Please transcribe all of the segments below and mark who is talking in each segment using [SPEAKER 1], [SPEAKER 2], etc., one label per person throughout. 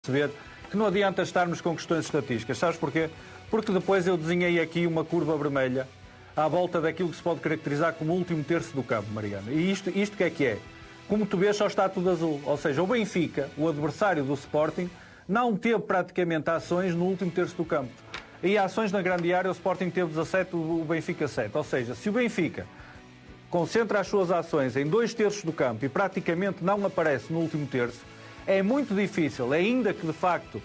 [SPEAKER 1] perceber que não adianta estarmos com questões estatísticas. Sabes porquê? Porque depois eu desenhei aqui uma curva vermelha à volta daquilo que se pode caracterizar como o último terço do campo, Mariana. E isto que é que é? Como tu vês, só está tudo azul. Ou seja, o Benfica, o adversário do Sporting, não teve praticamente ações no último terço do campo. E ações na grande área, o Sporting teve 17, o Benfica 7. Ou seja, se o Benfica concentra as suas ações em 2 terços do campo e praticamente não aparece no último terço, é muito difícil, ainda que de facto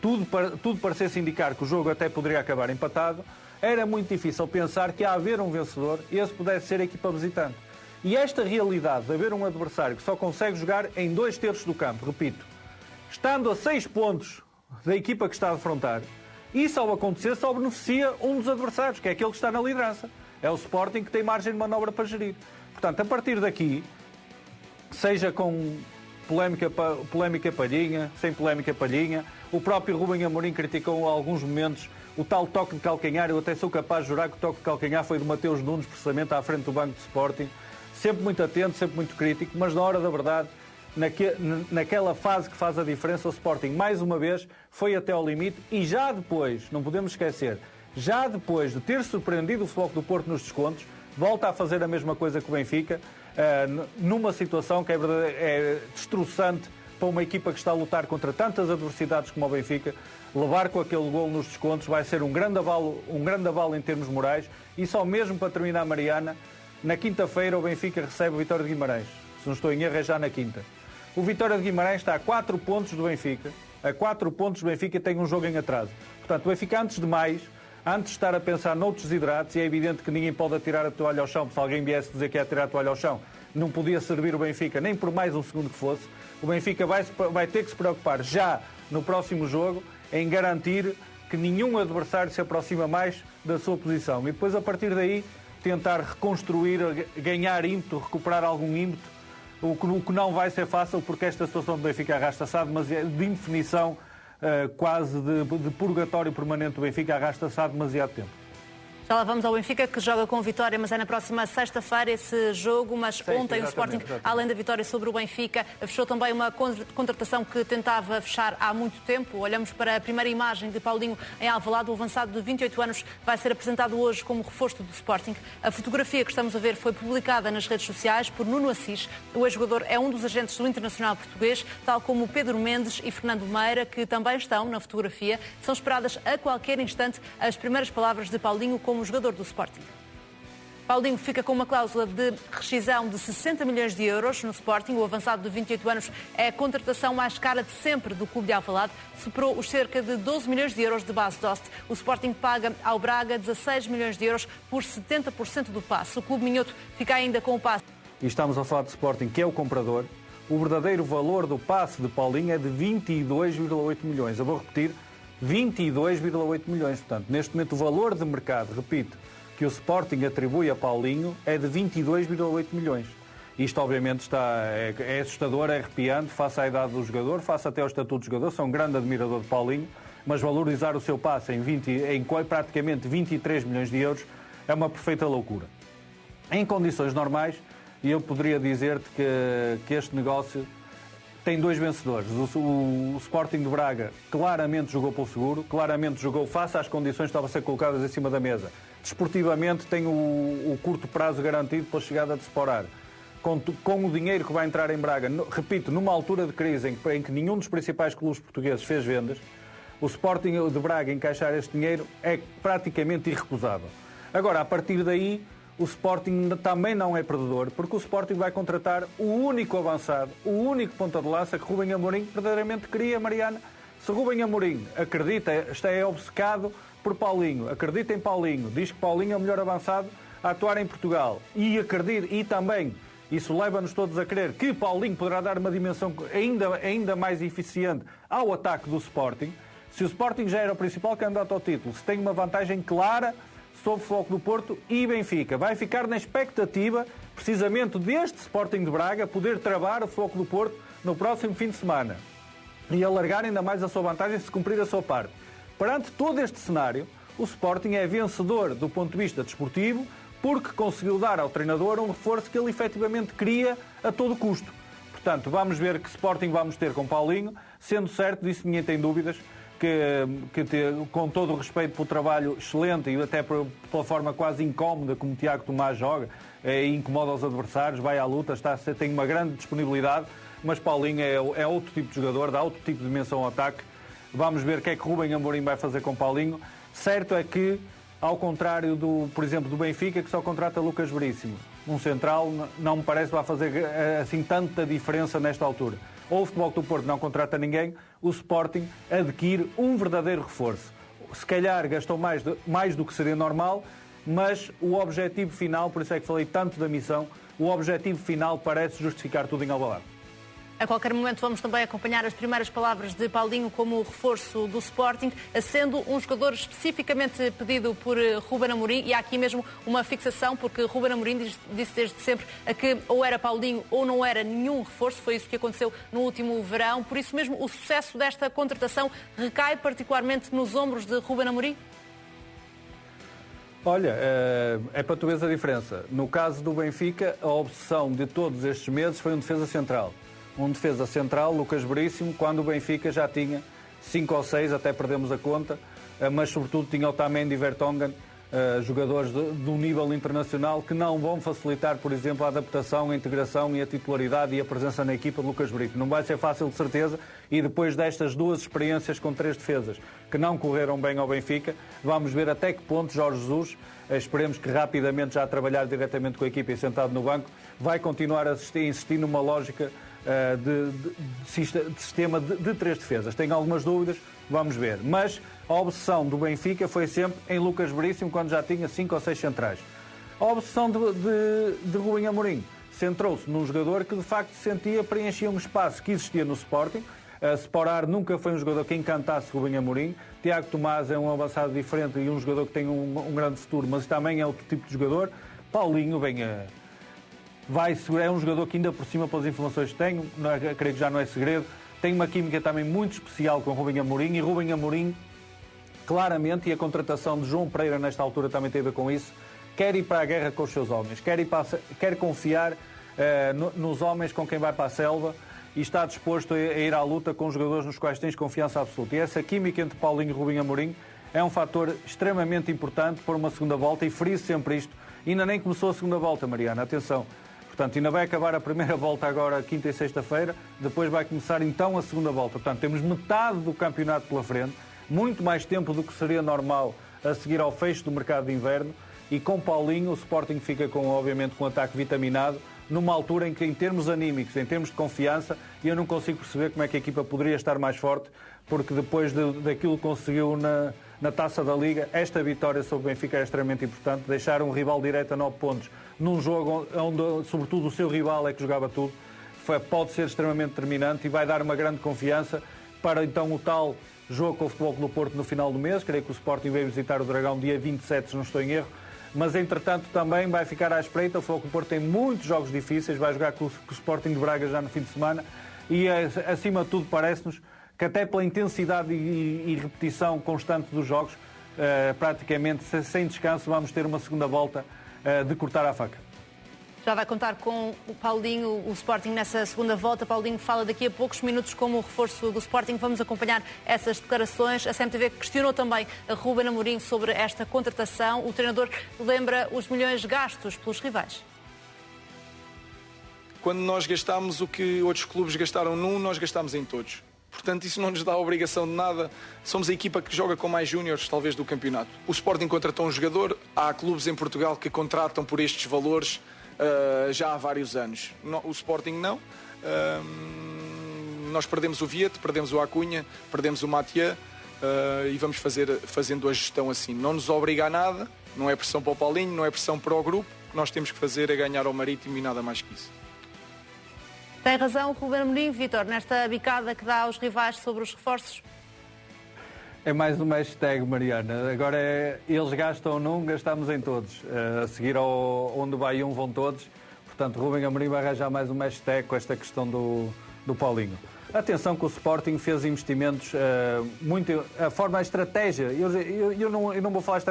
[SPEAKER 1] tudo parecesse indicar que o jogo até poderia acabar empatado, era muito difícil pensar que, a haver um vencedor, esse pudesse ser a equipa visitante. E esta realidade de haver um adversário que só consegue jogar em 2 terços do campo, repito, estando a 6 pontos da equipa que está a defrontar, isso ao acontecer só beneficia um dos adversários, que é aquele que está na liderança. É o Sporting, que tem margem de manobra para gerir. Portanto, a partir daqui, seja com polémica Palhinha, sem polémica Palhinha, o próprio Rubem Amorim criticou a alguns momentos o tal toque de calcanhar. Eu até sou capaz de jurar que o toque de calcanhar foi do Mateus Nunes, precisamente à frente do banco de Sporting. Sempre muito atento, sempre muito crítico, mas na hora da verdade, naquela fase que faz a diferença, o Sporting, mais uma vez, foi até ao limite. E já depois, não podemos esquecer, já depois de ter surpreendido o Futebol Clube do Porto nos descontos, volta a fazer a mesma coisa que o Benfica, numa situação que é destroçante para uma equipa que está a lutar contra tantas adversidades como o Benfica. Levar com aquele gol nos descontos vai ser um grande avalo em termos morais. E só mesmo para terminar, Mariana, na quinta-feira o Benfica recebe o Vitória de Guimarães. Se não estou em erro, é já na quinta. O Vitória de Guimarães está a 4 pontos do Benfica. A 4 pontos do Benfica tem um jogo em atraso. Portanto, o Benfica, antes de estar a pensar noutros desidratos, e é evidente que ninguém pode atirar a toalha ao chão, se alguém viesse dizer que ia atirar a toalha ao chão, não podia servir o Benfica nem por mais um segundo que fosse. O Benfica vai ter que se preocupar já no próximo jogo em garantir que nenhum adversário se aproxima mais da sua posição. E depois, a partir daí, tentar reconstruir, ganhar ímpeto, recuperar algum ímpeto, o que não vai ser fácil, porque esta situação do Benfica arrasta-se de indefinição, quase de purgatório permanente do Benfica, arrasta-se há demasiado tempo.
[SPEAKER 2] Já lá vamos ao Benfica, que joga com Vitória, mas é na próxima sexta-feira esse jogo. Mas ontem o Sporting, além da vitória sobre o Benfica, fechou também uma contratação que tentava fechar há muito tempo. Olhamos para a primeira imagem de Paulinho em Alvalade. O avançado de 28 anos vai ser apresentado hoje como reforço do Sporting. A fotografia que estamos a ver foi publicada nas redes sociais por Nuno Assis. O ex-jogador é um dos agentes do Internacional português, tal como Pedro Mendes e Fernando Meira, que também estão na fotografia. São esperadas a qualquer instante as primeiras palavras de Paulinho como jogador do Sporting. Paulinho fica com uma cláusula de rescisão de 60 milhões de euros no Sporting. O avançado de 28 anos é a contratação mais cara de sempre do clube de Alvalade. Superou os cerca de 12 milhões de euros de base DOST. O Sporting paga ao Braga 16 milhões de euros por 70% do passe. O clube minhoto fica ainda com o passe.
[SPEAKER 1] E estamos a falar de Sporting, que é o comprador. O verdadeiro valor do passe de Paulinho é de 22,8 milhões. Eu vou repetir, 22,8 milhões. Portanto, neste momento o valor de mercado, repito, que o Sporting atribui a Paulinho é de 22,8 milhões. Isto obviamente é assustador, é arrepiante, face à idade do jogador, face até ao estatuto do jogador. Sou um grande admirador de Paulinho, mas valorizar o seu passe em praticamente 23 milhões de euros é uma perfeita loucura. Em condições normais, eu poderia dizer-te que este negócio tem 2 vencedores. O Sporting de Braga claramente jogou pelo seguro, claramente jogou face às condições que estavam a ser colocadas em cima da mesa. Desportivamente tem o curto prazo garantido pela chegada de Sporar. Com o dinheiro que vai entrar em Braga, repito, numa altura de crise em que nenhum dos principais clubes portugueses fez vendas, o Sporting de Braga encaixar este dinheiro é praticamente irrecusável. Agora, a partir daí, o Sporting também não é perdedor, porque o Sporting vai contratar o único avançado, o único ponta de lança que Rubem Amorim verdadeiramente queria, Mariana. Se Rubem Amorim acredita, é obcecado por Paulinho, acredita em Paulinho, diz que Paulinho é o melhor avançado a atuar em Portugal e acredita, e também isso leva-nos todos a crer que Paulinho poderá dar uma dimensão ainda mais eficiente ao ataque do Sporting. Se o Sporting já era o principal candidato ao título, se tem uma vantagem clara sobre o Futebol Clube do Porto e Benfica, vai ficar na expectativa precisamente deste Sporting de Braga poder travar o Futebol Clube do Porto no próximo fim de semana e alargar ainda mais a sua vantagem se cumprir a sua parte. Perante todo este cenário, o Sporting é vencedor do ponto de vista desportivo porque conseguiu dar ao treinador um reforço que ele efetivamente queria a todo custo. portanto, vamos ver que Sporting vamos ter com Paulinho, sendo certo, disso ninguém tem dúvidas, que com todo o respeito pelo trabalho excelente e até pela forma quase incómoda como o Tiago Tomás joga, incomoda os adversários, vai à luta, tem uma grande disponibilidade, mas Paulinho é outro tipo de jogador, dá outro tipo de dimensão ao ataque. Vamos ver o que é que Rubem Amorim vai fazer com Paulinho. Certo é que, ao contrário, por exemplo, do Benfica, que só contrata Lucas Veríssimo, um central, não me parece que vai fazer assim tanta diferença nesta altura. Ou o Futebol Clube do Porto não contrata ninguém, o Sporting adquire um verdadeiro reforço. Se calhar gastou mais do que seria normal, mas o objetivo final, por isso é que falei tanto da missão, o objetivo final parece justificar tudo em Alvalade.
[SPEAKER 2] A qualquer momento vamos também acompanhar as primeiras palavras de Paulinho como reforço do Sporting, sendo um jogador especificamente pedido por Rúben Amorim, e há aqui mesmo uma fixação, porque Rúben Amorim disse desde sempre que ou era Paulinho ou não era nenhum reforço, foi isso que aconteceu no último verão, por isso mesmo o sucesso desta contratação recai particularmente nos ombros de Rúben Amorim?
[SPEAKER 1] Olha, é para tu veres a diferença. No caso do Benfica, a obsessão de todos estes meses foi um defesa central. Um defesa central, Lucas Veríssimo, quando o Benfica já tinha 5 ou 6, até perdemos a conta, mas sobretudo tinha o Otamendi e Vertonghen, jogadores do nível internacional que não vão facilitar, por exemplo, a adaptação, a integração e a titularidade e a presença na equipa de Lucas Veríssimo. Não vai ser fácil, de certeza, e depois destas duas experiências com 3 defesas que não correram bem ao Benfica, vamos ver até que ponto Jorge Jesus, esperemos que rapidamente já a trabalhar diretamente com a equipa e sentado no banco, vai continuar a insistir numa lógica de sistema de 3 defesas. Tenho algumas dúvidas, vamos ver. Mas a obsessão do Benfica foi sempre em Lucas Veríssimo, quando já tinha 5 ou 6 centrais. A obsessão de Rubem Amorim centrou-se num jogador que de facto preenchia um espaço que existia no Sporting. Sporar nunca foi um jogador que encantasse Rubem Amorim. Tiago Tomás é um avançado diferente e um jogador que tem um grande futuro, mas também é outro tipo de jogador. Paulinho é um jogador que ainda por cima, pelas informações que tenho, creio que já não é segredo, tem uma química também muito especial com Rubem Amorim, e Rubem Amorim, claramente, e a contratação de João Pereira nesta altura também tem a ver com isso, quer ir para a guerra com os seus homens, quer confiar nos homens com quem vai para a selva, e está disposto a ir à luta com os jogadores nos quais tens confiança absoluta. E essa química entre Paulinho e Rubem Amorim é um fator extremamente importante para uma segunda volta, e friso sempre isto. Ainda nem começou a segunda volta, Mariana, atenção. Portanto, ainda vai acabar a primeira volta agora, quinta e sexta-feira, depois vai começar então a segunda volta. Portanto, temos metade do campeonato pela frente, muito mais tempo do que seria normal a seguir ao fecho do mercado de inverno, e com Paulinho o Sporting fica obviamente com um ataque vitaminado, numa altura em que, em termos anímicos, em termos de confiança, eu não consigo perceber como é que a equipa poderia estar mais forte, porque depois daquilo que conseguiu na Taça da Liga, esta vitória sobre o Benfica é extremamente importante. Deixar um rival direto a 9 pontos num jogo onde, sobretudo, o seu rival é que jogava tudo, pode ser extremamente determinante e vai dar uma grande confiança para, então, o tal jogo com o Futebol Clube do Porto no final do mês. Creio que o Sporting vai visitar o Dragão dia 27, se não estou em erro. Mas, entretanto, também vai ficar à espreita. O Futebol Clube do Porto tem muitos jogos difíceis, vai jogar com o Sporting de Braga já no fim de semana e, acima de tudo, parece-nos que até pela intensidade e repetição constante dos jogos, praticamente sem descanso, vamos ter uma segunda volta de cortar a faca.
[SPEAKER 2] Já vai contar com o Paulinho, o Sporting, nessa segunda volta. Paulinho fala daqui a poucos minutos como reforço do Sporting. Vamos acompanhar essas declarações. A CMTV questionou também a Rúben Amorim sobre esta contratação. O treinador lembra os milhões gastos pelos rivais.
[SPEAKER 3] Quando nós gastamos o que outros clubes gastaram num, nós gastamos em todos. Portanto, isso não nos dá a obrigação de nada. Somos a equipa que joga com mais júniores, talvez, do campeonato. O Sporting contratou um jogador. Há clubes em Portugal que contratam por estes valores já há vários anos. O Sporting não. Nós perdemos o Viete, perdemos o Acunha, perdemos o Mathieu e vamos fazendo a gestão assim. Não nos obriga a nada, não é pressão para o Paulinho, não é pressão para o grupo. O que nós temos que fazer é ganhar ao Marítimo e nada mais que isso.
[SPEAKER 2] Tem razão, Rúben Amorim, Vítor, nesta bicada que dá aos rivais sobre os reforços?
[SPEAKER 1] É mais uma hashtag, Mariana. Agora eles gastam num, gastamos em todos. A seguir onde vai um, vão todos. Portanto, Rúben Amorim vai arranjar mais uma hashtag com esta questão do Paulinho. Atenção que o Sporting fez investimentos muito... A forma, a estratégia, eu não vou falar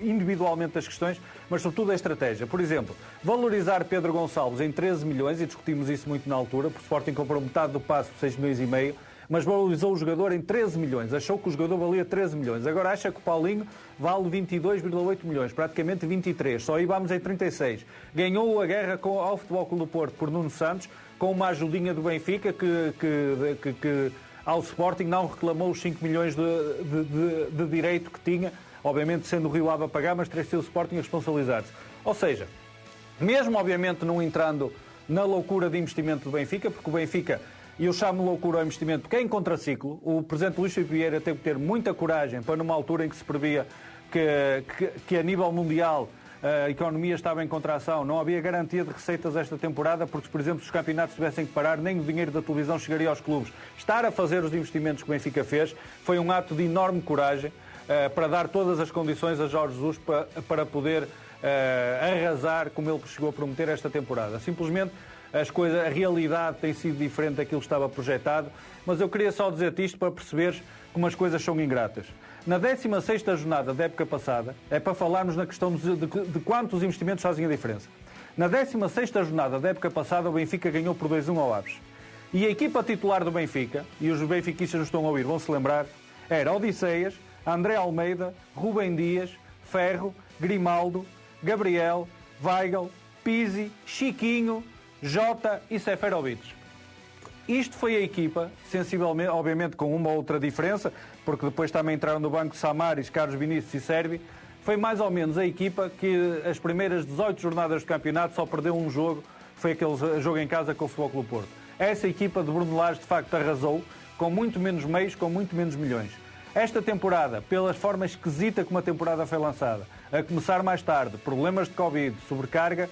[SPEAKER 1] individualmente das questões, mas sobretudo a estratégia. Por exemplo, valorizar Pedro Gonçalves em 13 milhões, e discutimos isso muito na altura, porque o Sporting comprou metade do passe por 6,5 milhões, mas valorizou o jogador em 13 milhões. Achou que o jogador valia 13 milhões. Agora acha que o Paulinho vale 22,8 milhões, praticamente 23. Só aí vamos em 36. Ganhou a guerra ao Futebol Clube do Porto por Nuno Santos, com uma ajudinha do Benfica que ao Sporting não reclamou os 5 milhões de direito que tinha, obviamente sendo o Rio Ave a pagar, mas teria sido o Sporting a responsabilizar-se. Ou seja, mesmo obviamente não entrando na loucura de investimento do Benfica, porque o Benfica, e eu chamo loucura ao investimento porque é em contraciclo, o presidente Luís Filipe Vieira teve que ter muita coragem para, numa altura em que se previa que a nível mundial a economia estava em contração, não havia garantia de receitas esta temporada, porque, por exemplo, se os campeonatos tivessem que parar, nem o dinheiro da televisão chegaria aos clubes. Estar a fazer os investimentos que o Benfica fez foi um ato de enorme coragem para dar todas as condições a Jorge Jesus para poder arrasar como ele chegou a prometer esta temporada. Simplesmente a realidade tem sido diferente daquilo que estava projetado, mas eu queria só dizer-te isto para perceberes como as coisas são ingratas. Na 16ª jornada da época passada, é para falarmos na questão de quantos investimentos fazem a diferença. Na 16ª jornada da época passada, o Benfica ganhou por 2-1 ao Aves. E a equipa titular do Benfica, e os benfiquistas nos estão a ouvir, vão-se lembrar, era Odisseias, André Almeida, Rubem Dias, Ferro, Grimaldo, Gabriel, Weigl, Pizzi, Chiquinho, Jota e Seferovic. Isto foi a equipa, sensivelmente, obviamente com uma ou outra diferença, porque depois também entraram no banco Samaris, Carlos Vinícius e Sérvi. Foi mais ou menos a equipa que as primeiras 18 jornadas do campeonato só perdeu um jogo, foi aquele jogo em casa com o Futebol Clube do Porto. Essa equipa de Bruno Lage de facto arrasou, com muito menos meios, com muito menos milhões. Esta temporada, pela forma esquisita como a temporada foi lançada, a começar mais tarde, problemas de Covid, sobrecarga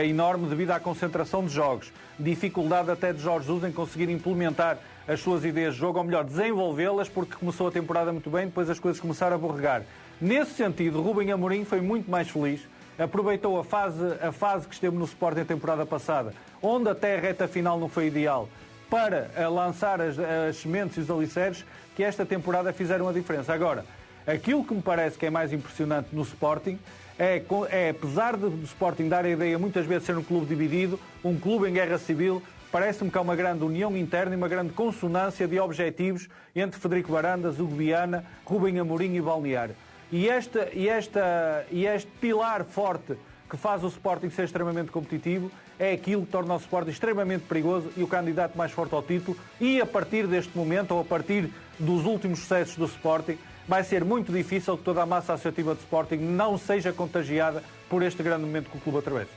[SPEAKER 1] enorme devido à concentração de jogos, dificuldade até de Jorge Jesus em conseguir implementar as suas ideias de jogo, ou melhor, desenvolvê-las, porque começou a temporada muito bem, depois as coisas começaram a borregar. Nesse sentido, Rubem Amorim foi muito mais feliz, aproveitou a fase que esteve no Sporting a temporada passada, onde até a reta final não foi ideal, para lançar as sementes e os alicerces que esta temporada fizeram a diferença. Agora, aquilo que me parece que é mais impressionante no Sporting é apesar do Sporting dar a ideia muitas vezes de ser um clube dividido, um clube em guerra civil, parece-me que há uma grande união interna e uma grande consonância de objetivos entre Frederico Varandas, Hugo Viana, Rubem Amorim e Balneário. E este pilar forte que faz o Sporting ser extremamente competitivo é aquilo que torna o Sporting extremamente perigoso e o candidato mais forte ao título. E a partir deste momento, ou a partir dos últimos sucessos do Sporting, vai ser muito difícil que toda a massa associativa de Sporting não seja contagiada por este grande momento que o clube atravessa.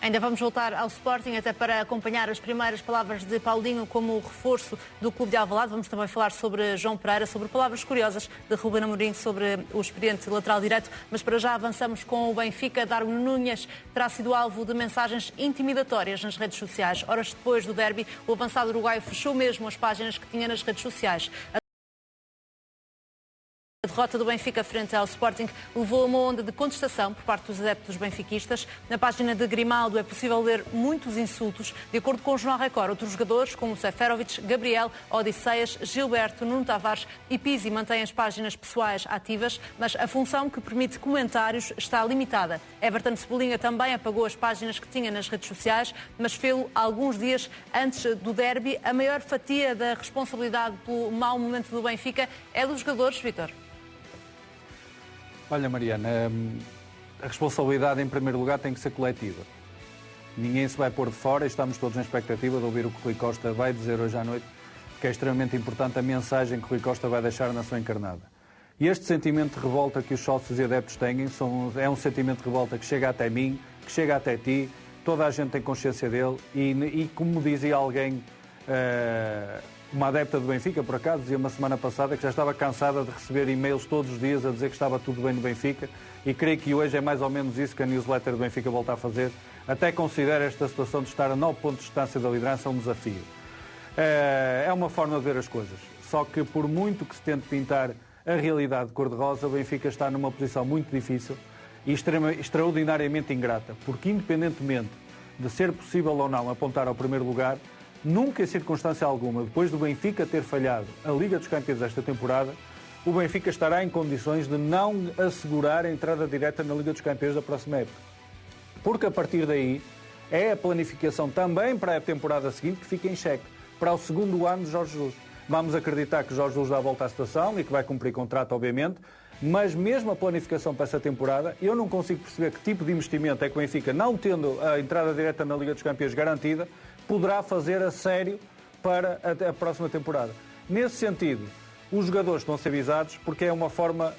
[SPEAKER 2] Ainda vamos voltar ao Sporting, até para acompanhar as primeiras palavras de Paulinho como reforço do clube de Alvalade. Vamos também falar sobre João Pereira, sobre palavras curiosas de Rubem Amorim sobre o experiente lateral direito. Mas para já avançamos com o Benfica. Darwin Núñez terá sido alvo de mensagens intimidatórias nas redes sociais. Horas depois do derby, o avançado uruguaio fechou mesmo as páginas que tinha nas redes sociais. A derrota do Benfica frente ao Sporting levou a uma onda de contestação por parte dos adeptos benfiquistas. Na página de Grimaldo é possível ler muitos insultos. De acordo com o Jornal Record, outros jogadores, como Seferovic, Gabriel, Odisseias, Gilberto, Nuno Tavares e Pizzi, mantêm as páginas pessoais ativas, mas a função que permite comentários está limitada. Everton Cebolinha também apagou as páginas que tinha nas redes sociais, mas fê-lo alguns dias antes do derby. A maior fatia da responsabilidade pelo mau momento do Benfica é dos jogadores, Vítor.
[SPEAKER 1] Olha, Mariana, a responsabilidade em primeiro lugar tem que ser coletiva. Ninguém se vai pôr de fora e estamos todos na expectativa de ouvir o que Rui Costa vai dizer hoje à noite, que é extremamente importante a mensagem que Rui Costa vai deixar na sua encarnada. E este sentimento de revolta que os sócios e adeptos têm é um sentimento de revolta que chega até mim, que chega até ti, toda a gente tem consciência dele e como dizia alguém, uma adepta do Benfica, por acaso, dizia uma semana passada que já estava cansada de receber e-mails todos os dias a dizer que estava tudo bem no Benfica e creio que hoje é mais ou menos isso que a newsletter do Benfica volta a fazer. Até considera esta situação de estar a 9 pontos de distância da liderança um desafio. É uma forma de ver as coisas. Só que por muito que se tente pintar a realidade de cor-de-rosa, o Benfica está numa posição muito difícil e extraordinariamente ingrata, porque independentemente de ser possível ou não apontar ao primeiro lugar, nunca em circunstância alguma, depois do Benfica ter falhado a Liga dos Campeões esta temporada, o Benfica estará em condições de não assegurar a entrada direta na Liga dos Campeões da próxima época. Porque a partir daí é a planificação também para a temporada seguinte que fica em xeque, para o segundo ano de Jorge Jesus. Vamos acreditar que Jorge Jesus dá a volta à situação e que vai cumprir contrato, obviamente, mas mesmo a planificação para essa temporada, eu não consigo perceber que tipo de investimento é que o Benfica, não tendo a entrada direta na Liga dos Campeões garantida, poderá fazer a sério para a próxima temporada. Nesse sentido, os jogadores estão a ser avisados, porque é uma forma...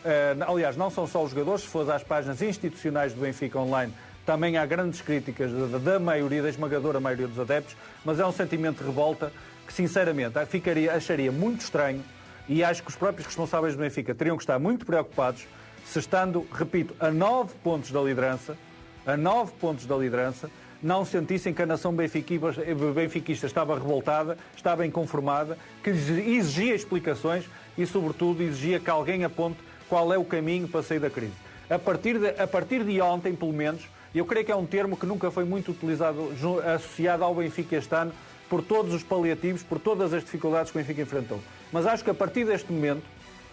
[SPEAKER 1] aliás, não são só os jogadores, se for às páginas institucionais do Benfica online, também há grandes críticas da maioria, da esmagadora maioria dos adeptos, mas é um sentimento de revolta que, sinceramente, acharia muito estranho, e acho que os próprios responsáveis do Benfica teriam que estar muito preocupados se, estando, repito, a 9 pontos da liderança, não sentissem que a nação benfiquista estava revoltada, estava inconformada, que exigia explicações e, sobretudo, exigia que alguém aponte qual é o caminho para sair da crise. A partir de ontem, pelo menos, eu creio que é um termo que nunca foi muito utilizado, associado ao Benfica este ano, por todos os paliativos, por todas as dificuldades que o Benfica enfrentou. Mas acho que a partir deste momento,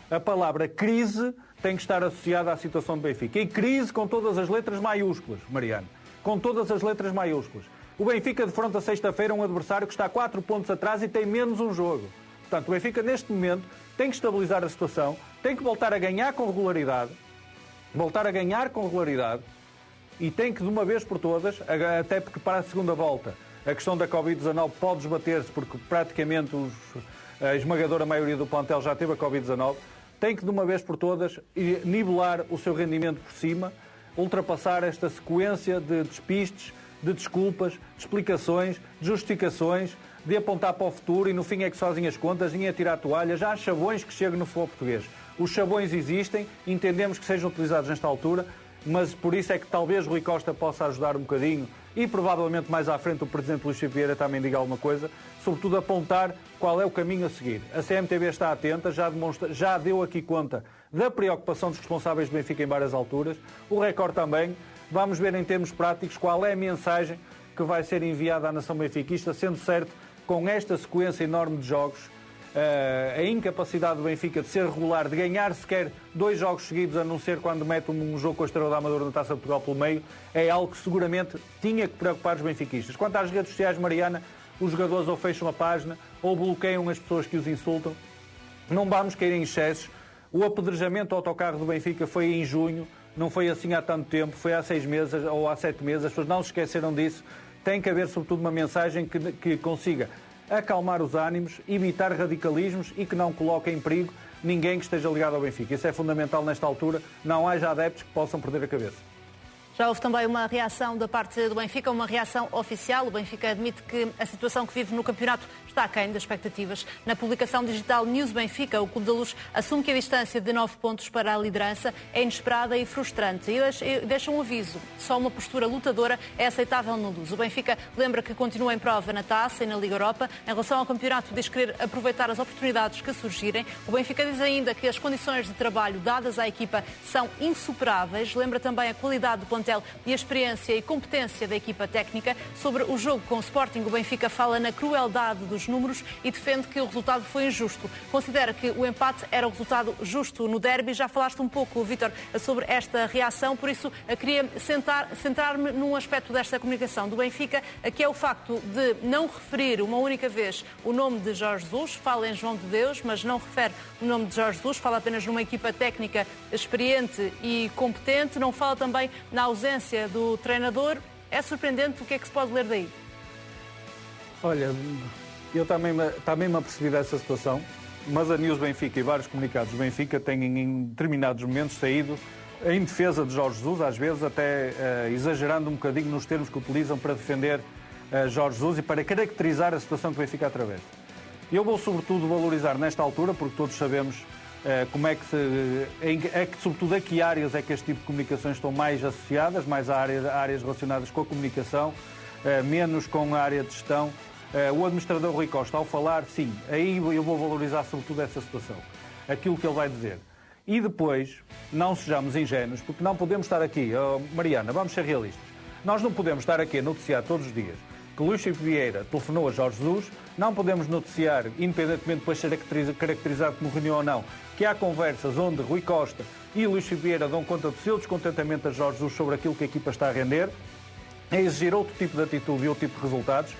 [SPEAKER 1] a palavra crise tem que estar associada à situação do Benfica. E crise com todas as letras maiúsculas, Mariano. Com todas as letras maiúsculas. O Benfica defronta sexta-feira um adversário que está 4 pontos atrás e tem menos um jogo. Portanto, o Benfica neste momento tem que estabilizar a situação, tem que voltar a ganhar com regularidade, e tem que de uma vez por todas, até porque para a segunda volta a questão da Covid-19 pode esbater-se, porque praticamente a esmagadora maioria do plantel já teve a Covid-19, tem que de uma vez por todas nivelar o seu rendimento por cima, ultrapassar esta sequência de despistes, de desculpas, de explicações, de justificações, de apontar para o futuro e no fim é que sozinho as contas, nem a tirar a toalha. Já há chavões que chegam no futebol português. Os chavões existem, entendemos que sejam utilizados nesta altura, mas por isso é que talvez Rui Costa possa ajudar um bocadinho e provavelmente mais à frente o Presidente Luís Filipe Vieira também diga alguma coisa, sobretudo apontar qual é o caminho a seguir. A CMTV está atenta, já deu aqui conta da preocupação dos responsáveis do Benfica em várias alturas, o Record também. Vamos ver em termos práticos qual é a mensagem que vai ser enviada à nação benfiquista, sendo certo, com esta sequência enorme de jogos, a incapacidade do Benfica de ser regular, de ganhar sequer 2 jogos seguidos, a não ser quando mete um jogo com a Estrela da Amadora na Taça de Portugal pelo meio, é algo que seguramente tinha que preocupar os benfiquistas. Quanto às redes sociais, Mariana, os jogadores ou fecham a página ou bloqueiam as pessoas que os insultam. Não vamos cair em excessos. O apedrejamento ao autocarro do Benfica foi em junho, não foi assim há tanto tempo, foi há 6 meses ou há 7 meses, as pessoas não se esqueceram disso. Tem que haver, sobretudo, uma mensagem que consiga acalmar os ânimos, evitar radicalismos e que não coloque em perigo ninguém que esteja ligado ao Benfica. Isso é fundamental nesta altura, não haja adeptos que possam perder a cabeça.
[SPEAKER 2] Já houve também uma reação da parte do Benfica, uma reação oficial. O Benfica admite que a situação que vive no campeonato está aquém das expectativas. Na publicação digital News Benfica, o Clube da Luz assume que a distância de 9 pontos para a liderança é inesperada e frustrante. E deixa um aviso. Só uma postura lutadora é aceitável no Luz. O Benfica lembra que continua em prova na Taça e na Liga Europa. Em relação ao campeonato, diz querer aproveitar as oportunidades que surgirem. O Benfica diz ainda que as condições de trabalho dadas à equipa são insuperáveis. Lembra também a qualidade do plantel e a experiência e competência da equipa técnica. Sobre o jogo com o Sporting, o Benfica fala na crueldade dos números e defende que o resultado foi injusto. Considera que o empate era o resultado justo no derby. Já falaste um pouco, Vítor, sobre esta reação, por isso queria centrar-me num aspecto desta comunicação do Benfica, que é o facto de não referir uma única vez o nome de Jorge Jesus. Fala em João de Deus, mas não refere o nome de Jorge Jesus, fala apenas numa equipa técnica experiente e competente, não fala também na ausência do treinador. É surpreendente, o que é que se pode ler daí?
[SPEAKER 1] Olha, eu também me apercebi dessa situação, mas a News Benfica e vários comunicados do Benfica têm em determinados momentos saído em defesa de Jorge Jesus, às vezes até exagerando um bocadinho nos termos que utilizam para defender Jorge Jesus e para caracterizar a situação que o Benfica atravessa. Eu vou sobretudo valorizar nesta altura, porque todos sabemos como é que sobretudo a que áreas é que este tipo de comunicações estão mais associadas, mais a áreas relacionadas com a comunicação, menos com a área de gestão. O administrador Rui Costa, ao falar, sim, aí eu vou valorizar sobretudo essa situação, aquilo que ele vai dizer. E depois, não sejamos ingênuos, porque não podemos estar aqui, Mariana, vamos ser realistas, nós não podemos estar aqui a noticiar todos os dias que Luís Filipe Vieira telefonou a Jorge Jesus. Não podemos noticiar, independentemente de depois ser caracterizado como reunião ou não, que há conversas onde Rui Costa e Luís Filipe Vieira dão conta do seu descontentamento a Jorge Jesus sobre aquilo que a equipa está a render, a exigir outro tipo de atitude e outro tipo de resultados.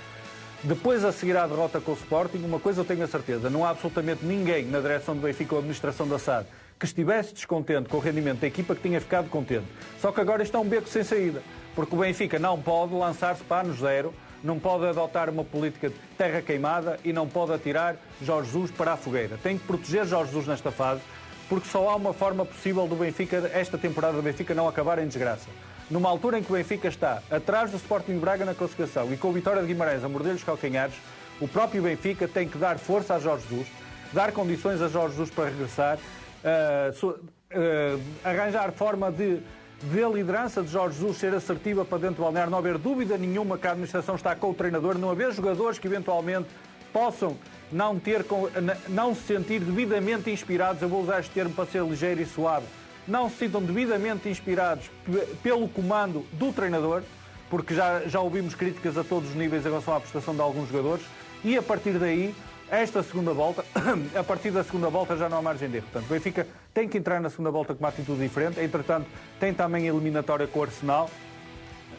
[SPEAKER 1] Depois, a seguir à derrota com o Sporting, uma coisa eu tenho a certeza, não há absolutamente ninguém na direção do Benfica ou administração da SAD que estivesse descontente com o rendimento da equipa, que tinha ficado contente. Só que agora isto é um beco sem saída, porque o Benfica não pode lançar-se para ano zero, não pode adotar uma política de terra queimada e não pode atirar Jorge Jesus para a fogueira. Tem que proteger Jorge Jesus nesta fase, porque só há uma forma possível do Benfica, esta temporada do Benfica, não acabar em desgraça. Numa altura em que o Benfica está atrás do Sporting de Braga na classificação e com o Vitória de Guimarães a morder os calcanhares, o próprio Benfica tem que dar força a Jorge Jesus, dar condições a Jorge Jesus para regressar, arranjar forma de a liderança de Jorge Jesus ser assertiva para dentro do balneário, não haver dúvida nenhuma que a administração está com o treinador, não haver jogadores que eventualmente possam não se sentir devidamente inspirados, eu vou usar este termo para ser ligeiro e suave, não se sintam devidamente inspirados pelo comando do treinador, porque já ouvimos críticas a todos os níveis em relação à prestação de alguns jogadores, e a partir daí, esta segunda volta, a partir da segunda volta já não há margem de erro. Portanto, o Benfica tem que entrar na segunda volta com uma atitude diferente, entretanto tem também a eliminatória com o Arsenal,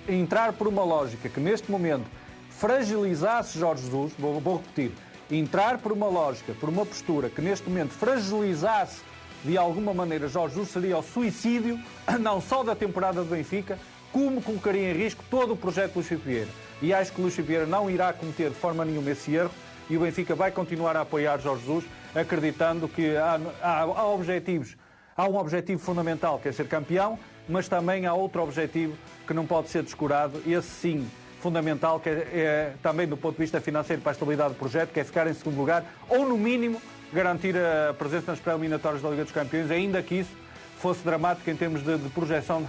[SPEAKER 1] entrar por uma lógica que neste momento fragilizasse Jorge Jesus, vou repetir, entrar por uma lógica, por uma postura que neste momento fragilizasse de alguma maneira Jorge Jesus, seria o suicídio, não só da temporada do Benfica, como colocaria em risco todo o projeto de Luís Filipe Vieira. E acho que Luís Filipe Vieira não irá cometer de forma nenhuma esse erro e o Benfica vai continuar a apoiar Jorge Jesus, acreditando que há objetivos. Há um objetivo fundamental, que é ser campeão, mas também há outro objetivo que não pode ser descurado, esse sim, fundamental, que é também do ponto de vista financeiro para a estabilidade do projeto, que é ficar em segundo lugar, ou no mínimo garantir a presença nas pré-eliminatórias da Liga dos Campeões, ainda que isso fosse dramático em termos de projeção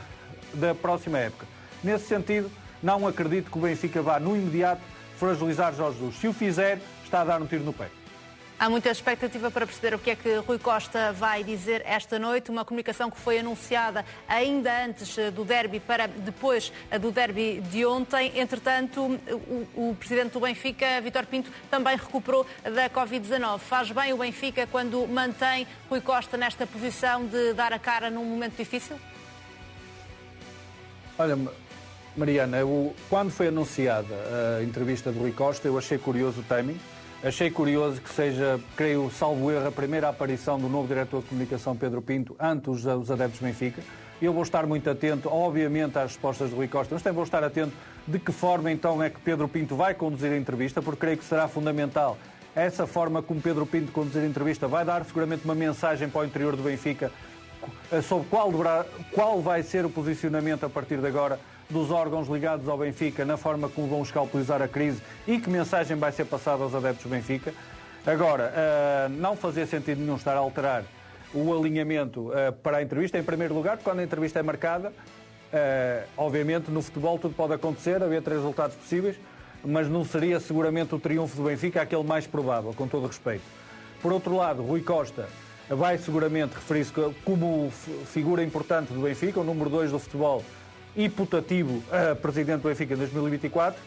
[SPEAKER 1] da próxima época. Nesse sentido, não acredito que o Benfica vá, no imediato, fragilizar Jorge Jesus. Se o fizer, está a dar um tiro no pé.
[SPEAKER 2] Há muita expectativa para perceber o que é que Rui Costa vai dizer esta noite. Uma comunicação que foi anunciada ainda antes do derby para depois do derby de ontem. Entretanto, o presidente do Benfica, Vítor Pinto, também recuperou da Covid-19. Faz bem o Benfica quando mantém Rui Costa nesta posição de dar a cara num momento difícil?
[SPEAKER 1] Olha, Mariana, quando foi anunciada a entrevista do Rui Costa, eu achei curioso o timing. Achei curioso que seja, creio, salvo erro, a primeira aparição do novo diretor de comunicação, Pedro Pinto, ante os adeptos do Benfica. Eu vou estar muito atento, obviamente, às respostas do Rui Costa, mas também vou estar atento de que forma, então, é que Pedro Pinto vai conduzir a entrevista, porque creio que será fundamental essa forma como Pedro Pinto conduzir a entrevista. Vai dar, seguramente, uma mensagem para o interior do Benfica sobre qual vai ser o posicionamento, a partir de agora, dos órgãos ligados ao Benfica, na forma como vão escalpelizar a crise e que mensagem vai ser passada aos adeptos do Benfica. Agora, não fazia sentido nenhum estar a alterar o alinhamento para a entrevista, em primeiro lugar, porque quando a entrevista é marcada, obviamente no futebol tudo pode acontecer, haver 3 resultados possíveis, mas não seria seguramente o triunfo do Benfica aquele mais provável, com todo o respeito. Por outro lado, Rui Costa vai seguramente referir-se como figura importante do Benfica, o número 2 do futebol, e putativo presidente do Benfica em 2024,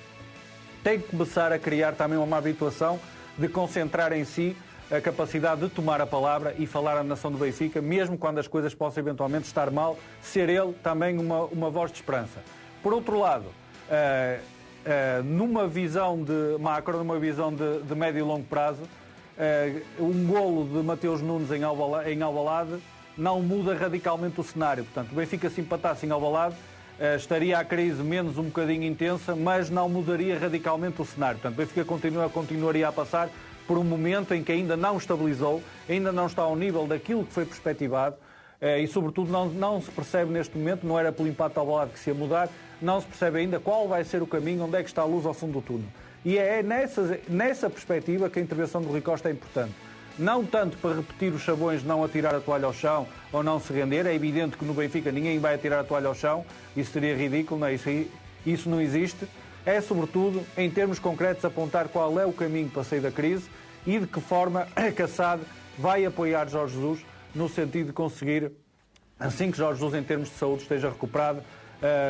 [SPEAKER 1] tem que começar a criar também uma habituação de concentrar em si a capacidade de tomar a palavra e falar à nação do Benfica, mesmo quando as coisas possam eventualmente estar mal, ser ele também uma voz de esperança. Por outro lado, numa visão de macro, numa visão de médio e longo prazo, um golo de Mateus Nunes em Alvalade não muda radicalmente o cenário. Portanto, o Benfica, se empatasse em Alvalade, estaria a crise menos um bocadinho intensa, mas não mudaria radicalmente o cenário. Portanto, o Benfica continuaria a passar por um momento em que ainda não estabilizou, ainda não está ao nível daquilo que foi perspectivado e, sobretudo, não se percebe neste momento, não era pelo empate ao Alvalade que se ia mudar, não se percebe ainda qual vai ser o caminho, onde é que está a luz ao fundo do túnel. E é nessa perspectiva que a intervenção do Rui Costa é importante. Não tanto para repetir os chavões de não atirar a toalha ao chão ou não se render. É evidente que no Benfica ninguém vai atirar a toalha ao chão. Isso seria ridículo, não é? Isso não existe. É, sobretudo, em termos concretos, apontar qual é o caminho para sair da crise e de que forma a SAD vai apoiar Jorge Jesus no sentido de conseguir, assim que Jorge Jesus, em termos de saúde, esteja recuperado,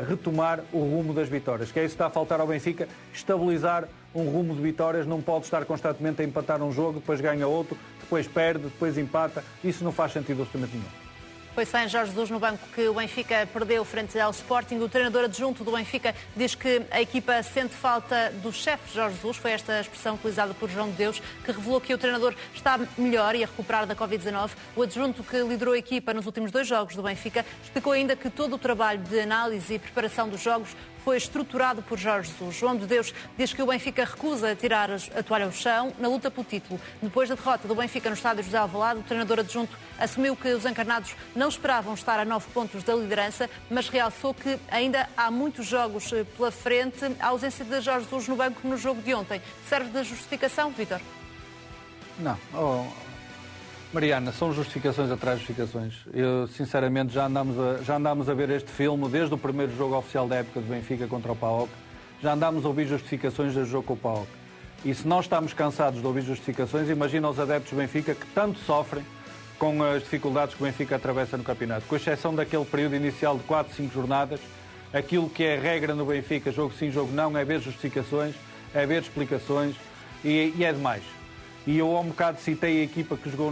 [SPEAKER 1] retomar o rumo das vitórias, que é isso que está a faltar ao Benfica, estabilizar um rumo de vitórias, não pode estar constantemente a empatar um jogo, depois ganha outro, depois perde, depois empata, isso não faz sentido absolutamente nenhum.
[SPEAKER 2] Foi sem Jorge Jesus no banco que o Benfica perdeu frente ao Sporting. O treinador adjunto do Benfica diz que a equipa sente falta do chefe Jorge Jesus. Foi esta a expressão utilizada por João de Deus, que revelou que o treinador está melhor e a recuperar da Covid-19. O adjunto que liderou a equipa nos últimos 2 jogos do Benfica explicou ainda que todo o trabalho de análise e preparação dos jogos foi estruturado por Jorge Jesus. João de Deus diz que o Benfica recusa tirar a toalha ao chão na luta pelo título. Depois da derrota do Benfica no estádio José Alvalade, o treinador adjunto assumiu que os encarnados não esperavam estar a 9 pontos da liderança, mas realçou que ainda há muitos jogos pela frente. A ausência de Jorge Jesus no banco no jogo de ontem serve de justificação, Vítor?
[SPEAKER 1] Não. Mariana, são justificações atrás de justificações. Eu, sinceramente, já andámos a ver este filme desde o primeiro jogo oficial da época do Benfica contra o PAOK. Já andámos a ouvir justificações do jogo com o PAOK. E se nós estamos cansados de ouvir justificações, imagina os adeptos do Benfica que tanto sofrem com as dificuldades que o Benfica atravessa no campeonato. Com exceção daquele período inicial de 4, 5 jornadas, aquilo que é regra no Benfica, jogo sim, jogo não, é ver justificações, é ver explicações e é demais. E eu há um bocado citei a equipa que jogou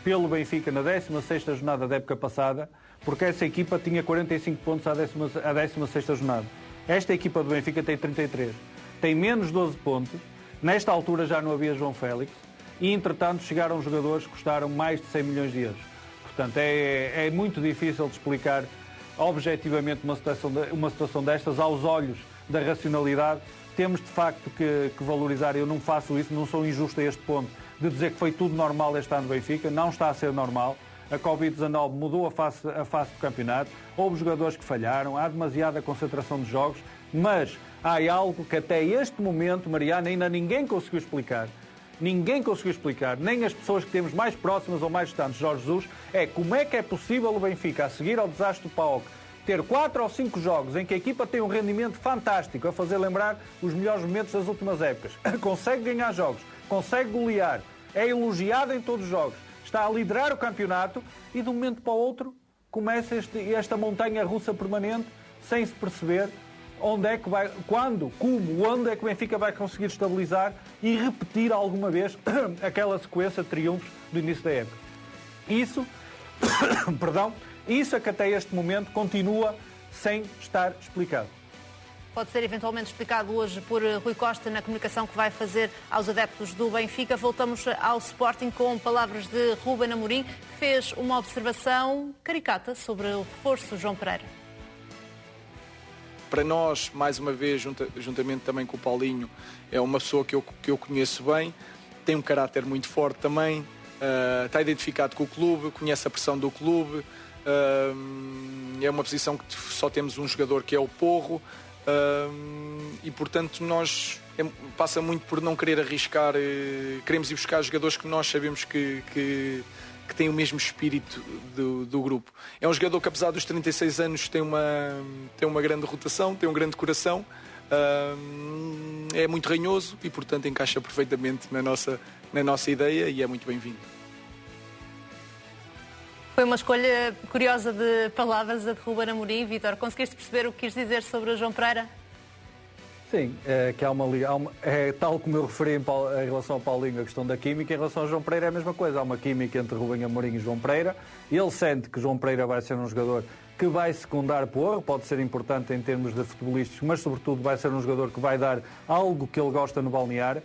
[SPEAKER 1] pelo Benfica na 16ª jornada da época passada, porque essa equipa tinha 45 pontos à 16ª jornada. Esta equipa do Benfica tem 33. Tem menos 12 pontos. Nesta altura já não havia João Félix. E, entretanto, chegaram jogadores que custaram mais de 100 milhões de euros. Portanto, é muito difícil de explicar objetivamente uma situação destas aos olhos da racionalidade. Temos, de facto, que valorizar. Eu não faço isso, não sou injusto a este ponto, de dizer que foi tudo normal este ano no Benfica. Não está a ser normal. A Covid-19 mudou a face do campeonato. Houve jogadores que falharam. Há demasiada concentração de jogos. Mas há algo que até este momento, Mariana, ainda ninguém conseguiu explicar. Ninguém conseguiu explicar, nem as pessoas que temos mais próximas ou mais distantes de Jorge Jesus, é como é que é possível o Benfica, a seguir ao desastre do PAOK, ter 4 ou 5 jogos em que a equipa tem um rendimento fantástico, a fazer lembrar os melhores momentos das últimas épocas. Consegue ganhar jogos, consegue golear, é elogiado em todos os jogos, está a liderar o campeonato e de um momento para o outro começa esta montanha russa permanente sem se perceber onde é que vai, quando, como, onde é que o Benfica vai conseguir estabilizar e repetir alguma vez aquela sequência de triunfos do início da época. Isso é que até este momento continua sem estar explicado.
[SPEAKER 2] Pode ser eventualmente explicado hoje por Rui Costa na comunicação que vai fazer aos adeptos do Benfica. Voltamos ao Sporting com palavras de Ruben Amorim, que fez uma observação caricata sobre o reforço João Pereira.
[SPEAKER 3] Para nós, mais uma vez, juntamente também com o Paulinho, é uma pessoa que eu conheço bem, tem um caráter muito forte também, está identificado com o clube, conhece a pressão do clube, é uma posição que só temos um jogador que é o Porro, e portanto passa muito por não querer arriscar, queremos ir buscar jogadores que nós sabemos que tem o mesmo espírito do grupo. É um jogador que, apesar dos 36 anos, tem uma grande rotação, tem um grande coração, é muito ranhoso e, portanto, encaixa perfeitamente na nossa ideia e é muito bem-vindo.
[SPEAKER 2] Foi uma escolha curiosa de palavras a de Ruben Amorim. Vítor, conseguiste perceber o que quis dizer sobre o João Pereira?
[SPEAKER 1] Sim, que há tal como eu referi em relação ao Paulinho, a questão da química, em relação ao João Pereira é a mesma coisa. Há uma química entre Ruben Amorim e João Pereira. Ele sente que João Pereira vai ser um jogador que vai secundar Porro, pode ser importante em termos de futebolísticos, mas sobretudo vai ser um jogador que vai dar algo que ele gosta no balneário.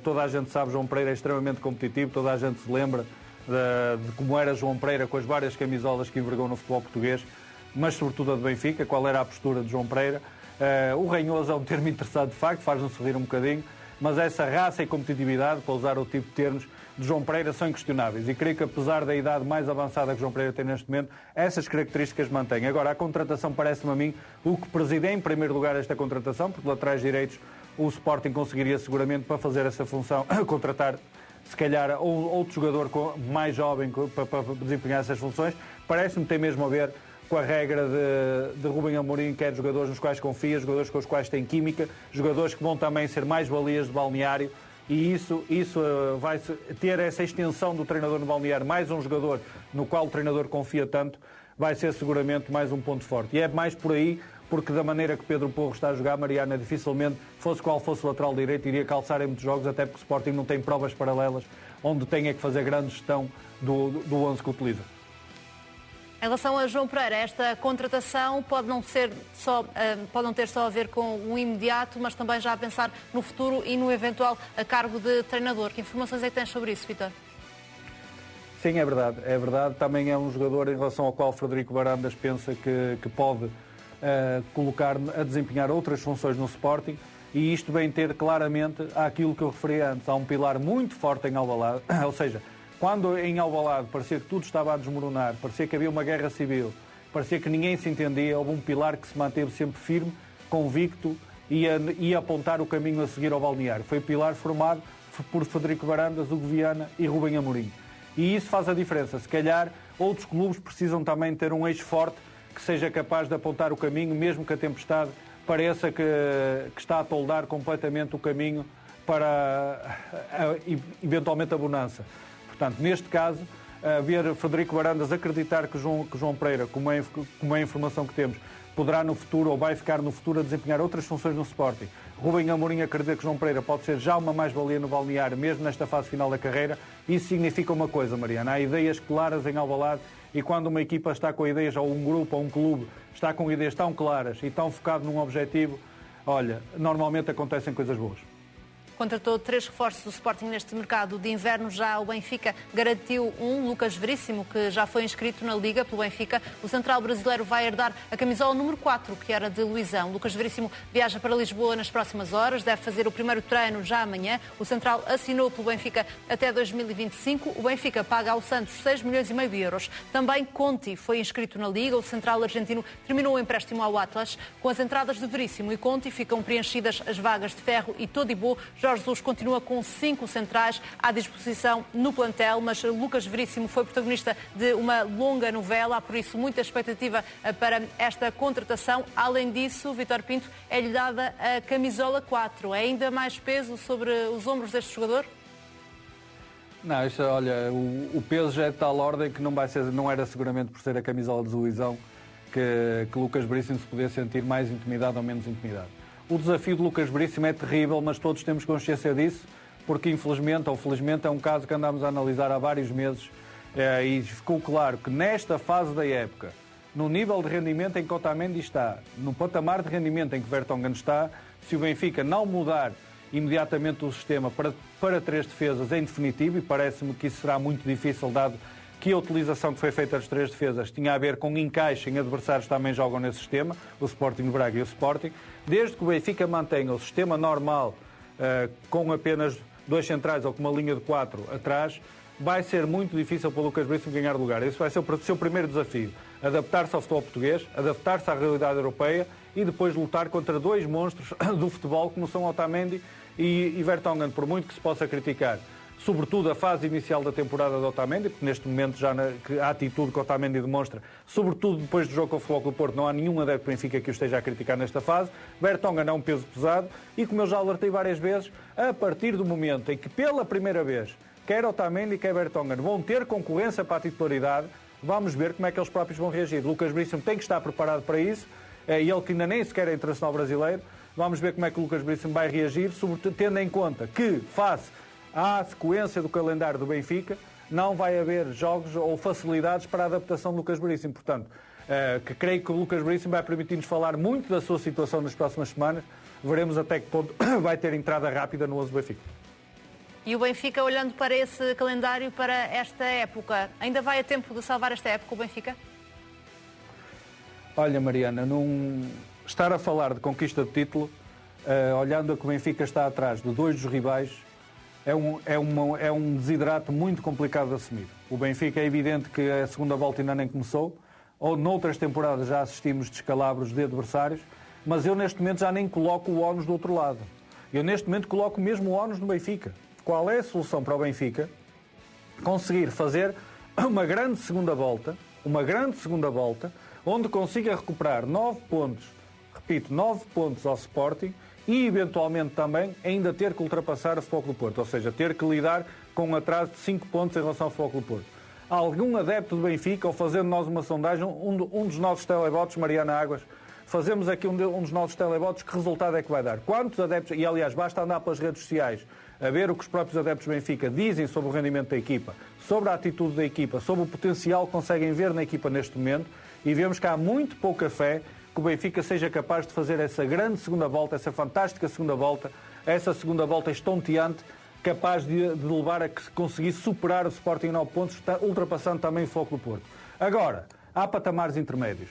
[SPEAKER 1] Toda a gente sabe que João Pereira é extremamente competitivo, toda a gente se lembra de como era João Pereira com as várias camisolas que envergou no futebol português, mas sobretudo a de Benfica, qual era a postura de João Pereira. O ranhoso é um termo interessante de facto, faz-nos sorrir um bocadinho, mas essa raça e competitividade, para usar o tipo de termos, de João Pereira são inquestionáveis e creio que apesar da idade mais avançada que João Pereira tem neste momento, essas características mantém. Agora, a contratação parece-me a mim o que preside em primeiro lugar esta contratação, porque laterais direitos o Sporting conseguiria seguramente para fazer essa função, contratar se calhar outro jogador mais jovem para desempenhar essas funções. Parece-me ter mesmo a ver com a regra de Ruben Amorim, que é de jogadores nos quais confia, jogadores com os quais tem química, jogadores que vão também ser mais valias de balneário, e isso vai ter essa extensão do treinador no balneário, mais um jogador no qual o treinador confia tanto, vai ser seguramente mais um ponto forte. E é mais por aí, porque da maneira que Pedro Porro está a jogar, Mariana, dificilmente, fosse qual fosse o lateral direito, iria calçar em muitos jogos, até porque o Sporting não tem provas paralelas onde tenha que fazer grande gestão do 11 que utiliza.
[SPEAKER 2] Em relação a João Pereira, esta contratação pode não ter só a ver com o imediato, mas também já a pensar no futuro e no eventual cargo de treinador. Que informações é que tens sobre isso, Vítor?
[SPEAKER 1] Sim, é verdade. É verdade. Também é um jogador em relação ao qual Frederico Varandas pensa que pode colocar a desempenhar outras funções no Sporting, e isto vem ter claramente aquilo que eu referi antes. Há um pilar muito forte em Alvalade, ou seja, quando em Alvalade parecia que tudo estava a desmoronar, parecia que havia uma guerra civil, parecia que ninguém se entendia, houve um pilar que se manteve sempre firme, convicto e a apontar o caminho a seguir ao balneário. Foi o pilar formado por Frederico Varandas, Hugo Viana e Rubem Amorim. E isso faz a diferença. Se calhar outros clubes precisam também ter um eixo forte que seja capaz de apontar o caminho, mesmo que a tempestade pareça que está a toldar completamente o caminho para eventualmente a bonança. Portanto, neste caso, ver Frederico Varandas acreditar que João Pereira, como é a informação que temos, poderá no futuro ou vai ficar no futuro a desempenhar outras funções no Sporting. Rubem Amorim acredita que João Pereira pode ser já uma mais-valia no balneário, mesmo nesta fase final da carreira. Isso significa uma coisa, Mariana. Há ideias claras em Alvalade, e quando uma equipa está com ideias, ou um grupo, ou um clube, está com ideias tão claras e tão focado num objetivo, olha, normalmente acontecem coisas boas.
[SPEAKER 2] Contratou 3 reforços do Sporting neste mercado de inverno. Já o Benfica garantiu Lucas Veríssimo, que já foi inscrito na Liga pelo Benfica. O central brasileiro vai herdar a camisola número 4, que era de Luizão. Lucas Veríssimo viaja para Lisboa nas próximas horas, deve fazer o primeiro treino já amanhã. O central assinou pelo Benfica até 2025. O Benfica paga ao Santos 6,5 milhões de euros. Também Conti foi inscrito na Liga. O central argentino terminou o empréstimo ao Atlas. Com as entradas de Veríssimo e Conti ficam preenchidas as vagas de Ferro e Todibo. Jorge Jesus continua com 5 centrais à disposição no plantel, mas Lucas Veríssimo foi protagonista de uma longa novela, há por isso muita expectativa para esta contratação. Além disso, Vítor Pinto, é-lhe dada a camisola 4. É ainda mais peso sobre os ombros deste jogador?
[SPEAKER 1] Não, isto, olha, o peso já é de tal ordem que não era seguramente por ser a camisola de Luizão que Lucas Veríssimo se podia sentir mais intimidado ou menos intimidado. O desafio de Lucas Veríssimo é terrível, mas todos temos consciência disso, porque infelizmente ou felizmente é um caso que andamos a analisar há vários meses, e ficou claro que nesta fase da época, no nível de rendimento em que Otamendi está, no patamar de rendimento em que Vertonghen está, se o Benfica não mudar imediatamente o sistema para 3 defesas em definitivo, e parece-me que isso será muito difícil, dado que a utilização que foi feita das 3 defesas tinha a ver com encaixe em adversários que também jogam nesse sistema, o Sporting de Braga e o Sporting. Desde que o Benfica mantenha o sistema normal, com apenas 2 centrais ou com uma linha de 4 atrás, vai ser muito difícil para o Lucas Veríssimo ganhar lugar. Esse vai ser o seu primeiro desafio. Adaptar-se ao futebol português, adaptar-se à realidade europeia e depois lutar contra 2 monstros do futebol, como são Otamendi e Vertonghen, por muito que se possa criticar sobretudo a fase inicial da temporada de Otamendi, porque neste momento já a atitude que Otamendi demonstra, sobretudo depois do jogo com o Futebol Clube do Porto, não há nenhum adepto do Benfica que o esteja a criticar nesta fase. Vertonghen é um peso pesado e, como eu já alertei várias vezes, a partir do momento em que pela primeira vez quer Otamendi, quer Vertonghen vão ter concorrência para a titularidade, vamos ver como é que eles próprios vão reagir. Lucas Veríssimo tem que estar preparado para isso, e ele que ainda nem sequer é internacional brasileiro. Vamos ver como é que o Lucas Veríssimo vai reagir, sobretudo tendo em conta que, face à sequência do calendário do Benfica, não vai haver jogos ou facilidades para a adaptação do Lucas Veríssimo. Portanto, que creio que o Lucas Veríssimo vai permitir-nos falar muito da sua situação nas próximas semanas. Veremos até que ponto vai ter entrada rápida no 11 do Benfica.
[SPEAKER 2] E o Benfica, olhando para esse calendário, para esta época, ainda vai a tempo de salvar esta época o Benfica?
[SPEAKER 1] Olha, Mariana, estar a falar de conquista de título, olhando a que o Benfica está atrás de 2 dos rivais, é um desidrato muito complicado de assumir. O Benfica é evidente que a segunda volta ainda nem começou, ou noutras temporadas já assistimos descalabros de adversários, mas eu neste momento já nem coloco o ónus do outro lado. Eu neste momento coloco mesmo o ónus no Benfica. Qual é a solução para o Benfica conseguir fazer uma grande segunda volta, onde consiga recuperar 9 pontos, repito, 9 pontos ao Sporting, e eventualmente também ainda ter que ultrapassar o Futebol Clube do Porto, ou seja, ter que lidar com um atraso de 5 pontos em relação ao Futebol Clube do Porto. algum adepto do Benfica, ou fazendo nós uma sondagem, um dos nossos televotos, Mariana Águas, fazemos aqui um dos nossos televotos, que resultado é que vai dar? Quantos adeptos, e aliás, basta andar pelas redes sociais a ver o que os próprios adeptos do Benfica dizem sobre o rendimento da equipa, sobre a atitude da equipa, sobre o potencial que conseguem ver na equipa neste momento, e vemos que há muito pouca fé que o Benfica seja capaz de fazer essa grande segunda volta, essa fantástica segunda volta, essa segunda volta estonteante, capaz de levar a que conseguisse superar o Sporting em 9 pontos, ultrapassando também o Futebol Clube do Porto. Agora, há patamares intermédios.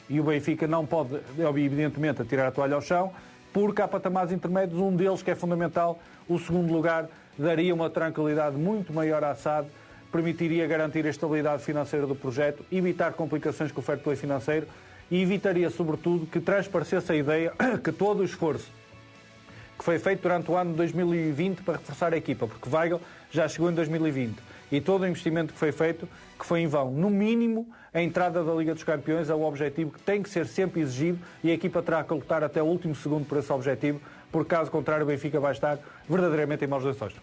[SPEAKER 1] E o Benfica não pode, evidentemente, atirar a toalha ao chão, porque há patamares intermédios, um deles que é fundamental, o segundo lugar, daria uma tranquilidade muito maior à SAD, permitiria garantir a estabilidade financeira do projeto, evitar complicações com o fair play financeiro e evitaria, sobretudo, que transparecesse a ideia que todo o esforço que foi feito durante o ano de 2020 para reforçar a equipa, porque Weigl já chegou em 2020, e todo o investimento que foi feito, que foi em vão. No mínimo, a entrada da Liga dos Campeões é o objetivo que tem que ser sempre exigido e a equipa terá que lutar até o último segundo por esse objetivo, porque caso contrário o Benfica vai estar verdadeiramente em maus lençóis.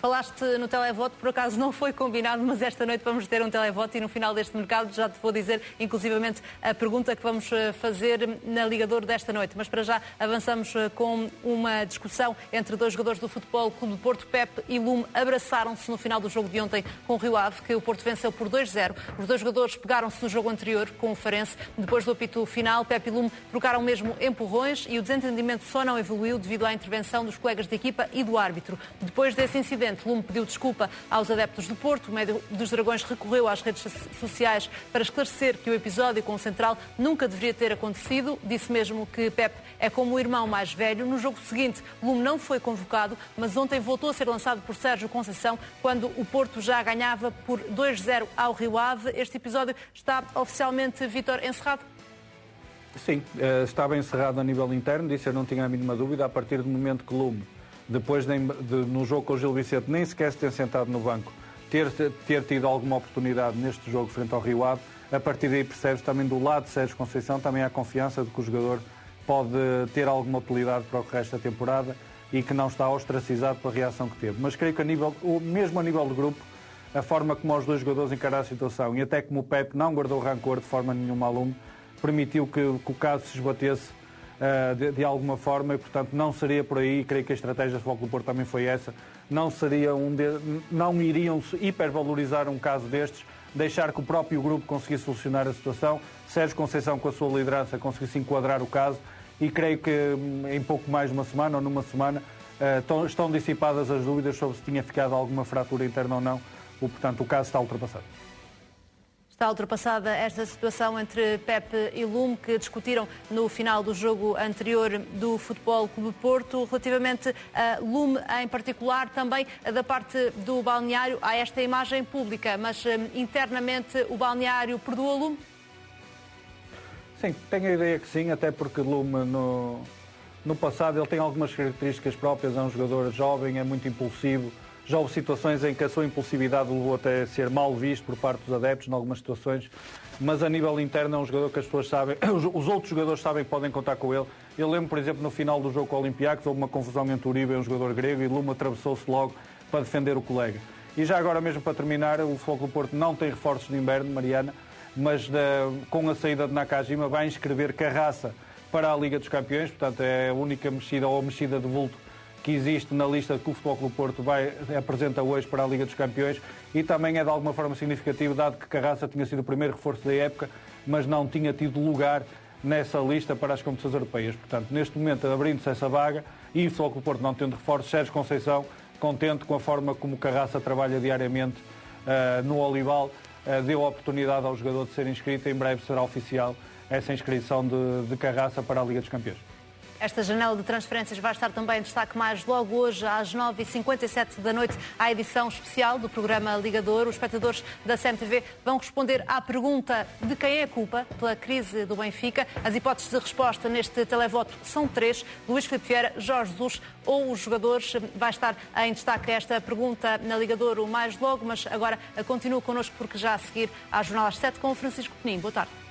[SPEAKER 2] Falaste no televoto, por acaso não foi combinado, mas esta noite vamos ter um televoto e no final deste mercado já te vou dizer, inclusivamente, a pergunta que vamos fazer na Liga de Ouro desta noite. Mas para já avançamos com uma discussão entre dois jogadores do Futebol Clube do Porto. Pepe e Lume abraçaram-se no final do jogo de ontem com o Rio Ave, que o Porto venceu por 2-0. Os dois jogadores pegaram-se no jogo anterior com o Farense. Depois do apito final, Pepe e Lume trocaram mesmo empurrões e o desentendimento só não evoluiu devido à intervenção dos colegas de equipa e do árbitro. Depois desse incidente, Lume pediu desculpa aos adeptos do Porto. O médio dos Dragões recorreu às redes sociais para esclarecer que o episódio com o Central nunca deveria ter acontecido. Disse mesmo que Pepe é como o irmão mais velho. No jogo seguinte, Lume não foi convocado, mas ontem voltou a ser lançado por Sérgio Conceição quando o Porto já ganhava por 2-0 ao Rio Ave. Este episódio está oficialmente, Vítor, encerrado?
[SPEAKER 1] Sim, estava encerrado a nível interno, disso eu não tinha a mínima dúvida, a partir do momento que Lume, depois no jogo com o Gil Vicente, nem sequer se ter sentado no banco, ter tido alguma oportunidade neste jogo frente ao Rio Ave, a partir daí percebe-se também do lado de Sérgio Conceição também há confiança de que o jogador pode ter alguma utilidade para o resto da temporada e que não está ostracizado pela reação que teve. Mas creio que mesmo a nível de grupo, a forma como os dois jogadores encararam a situação e até como o Pepe não guardou rancor de forma nenhuma ao Lume, permitiu que o caso se esbatesse de alguma forma e, portanto, não seria por aí, creio que a estratégia do Futebol Clube do Porto também foi essa, não iriam hipervalorizar um caso destes, deixar que o próprio grupo conseguisse solucionar a situação, Sérgio Conceição com a sua liderança conseguisse enquadrar o caso e creio que em pouco mais de uma semana ou numa semana estão dissipadas as dúvidas sobre se tinha ficado alguma fratura interna ou não, portanto o caso está ultrapassado.
[SPEAKER 2] Está ultrapassada esta situação entre Pepe e Lume, que discutiram no final do jogo anterior do Futebol Clube do Porto. Relativamente a Lume em particular, também da parte do balneário, há esta imagem pública, mas internamente o balneário perdoa Lume?
[SPEAKER 1] Sim, tenho a ideia que sim, até porque Lume no passado ele tem algumas características próprias, é um jogador jovem, é muito impulsivo. Já houve situações em que a sua impulsividade levou até a ser mal visto por parte dos adeptos, em algumas situações, mas a nível interno é um jogador que as pessoas sabem, os outros jogadores sabem que podem contar com ele. Eu lembro, por exemplo, no final do jogo com o Olympiacos, houve uma confusão entre Uribe e um jogador grego e Lume atravessou-se logo para defender o colega. E já agora mesmo para terminar, o Futebol Clube do Porto não tem reforços de inverno, Mariana, mas com a saída de Nakajima vai inscrever Carraça para a Liga dos Campeões, portanto é a única mexida ou mexida de vulto que existe na lista que o Futebol Clube do Porto apresenta hoje para a Liga dos Campeões e também é de alguma forma significativo, dado que Carraça tinha sido o primeiro reforço da época, mas não tinha tido lugar nessa lista para as competições europeias. Portanto, neste momento, abrindo-se essa vaga e o Futebol Clube do Porto não tendo reforços, Sérgio Conceição, contente com a forma como Carraça trabalha diariamente no Olival, deu a oportunidade ao jogador de ser inscrito. Em breve será oficial essa inscrição de Carraça para a Liga dos Campeões.
[SPEAKER 2] Esta janela de transferências vai estar também em destaque mais logo hoje, às 9h57 da noite, à edição especial do programa Liga de Ouro. Os espectadores da CMTV vão responder à pergunta de quem é a culpa pela crise do Benfica. As hipóteses de resposta neste televoto são 3. Luís Filipe Vieira, Jorge Jesus ou os jogadores. Vai estar em destaque esta pergunta na Liga de Ouro mais logo, mas agora continua connosco porque já a seguir às jornadas 7 com o Francisco Penin. Boa tarde.